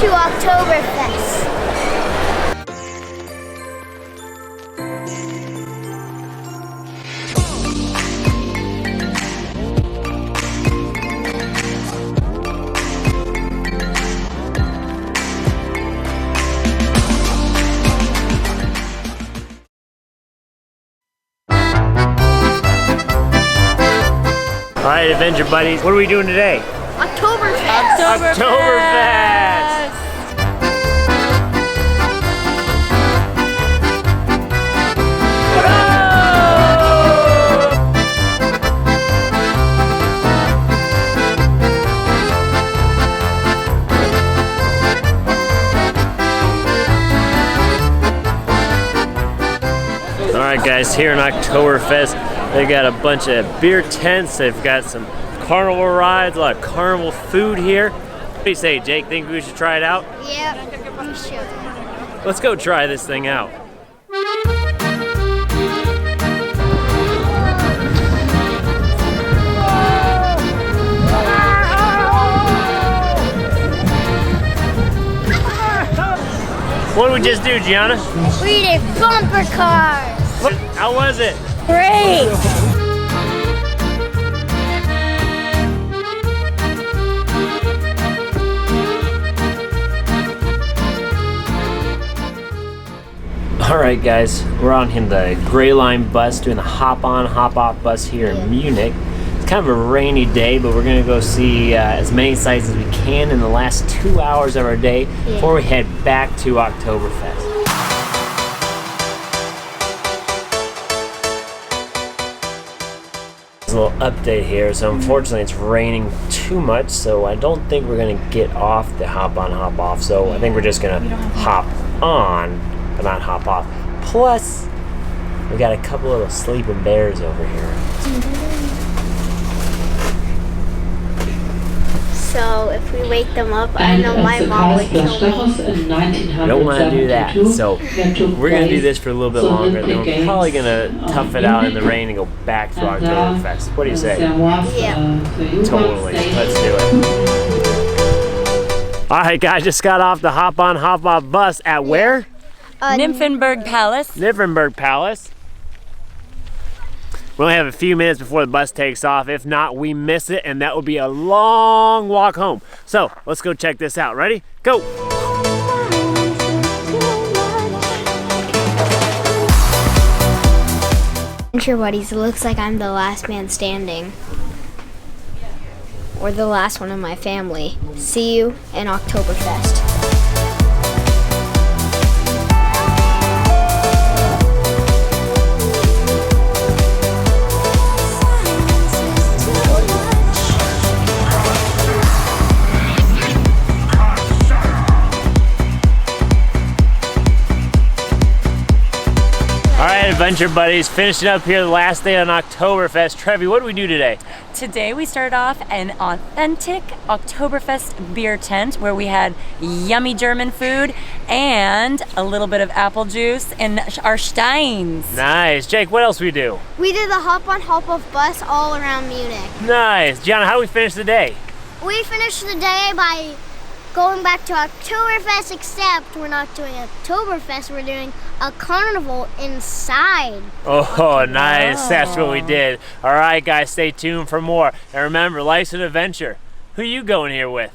to Oktoberfest. All right, adventure buddies, what are we doing today? Oktoberfest. Oktoberfest! All right, guys, here in Oktoberfest, they got a bunch of beer tents. They've got some carnival rides, a lot of carnival food here. What do you say, Jake? Think we should try it out? Yep, we should. Let's go try this thing out. What did we just do, Gianna? We did bumper cars. How was it? Great. All right, guys, we're on in the Gray Line bus, doing the hop-on, hop-off bus here in Munich. It's kind of a rainy day, but we're gonna go see as many sights as we can in the last 2 hours of our day before we head back to Oktoberfest. A little update here. So unfortunately it's raining too much, so I don't think we're gonna get off the hop on hop off. So I think we're just gonna hop on but not hop off. Plus we got a couple little sleeping bears over here. So if we wake them up, I know my mom would kill me. Don't want to do that. So we're going to do this for a little bit longer. Then we're probably going to tough it out in the rain and go back to Oktoberfest. What do you say? Yeah. Totally. Let's do it. All right, guys, just got off the hop-on, hop-off bus at where? Nymphenburg Palace. Nymphenburg Palace. We only have a few minutes before the bus takes off. If not, we miss it, and that will be a long walk home. So let's go check this out. Ready? Go. Adventure buddies, it looks like I'm the last man standing. Or the last one in my family. See you in Oktoberfest. Adventure buddies, finishing up here the last day on Oktoberfest. Trevi, what do we do today? Today we started off an authentic Oktoberfest beer tent where we had yummy German food and a little bit of apple juice and our steins. Nice. Jake, what else we do? We did the hop on hop off bus all around Munich. Nice. Gianna, how do we finish the day? We finished the day by going back to Oktoberfest, except we're not doing Oktoberfest, we're doing a carnival inside. Oh, nice. That's what we did. All right, guys, stay tuned for more. And remember, life's an adventure. Who you going here with?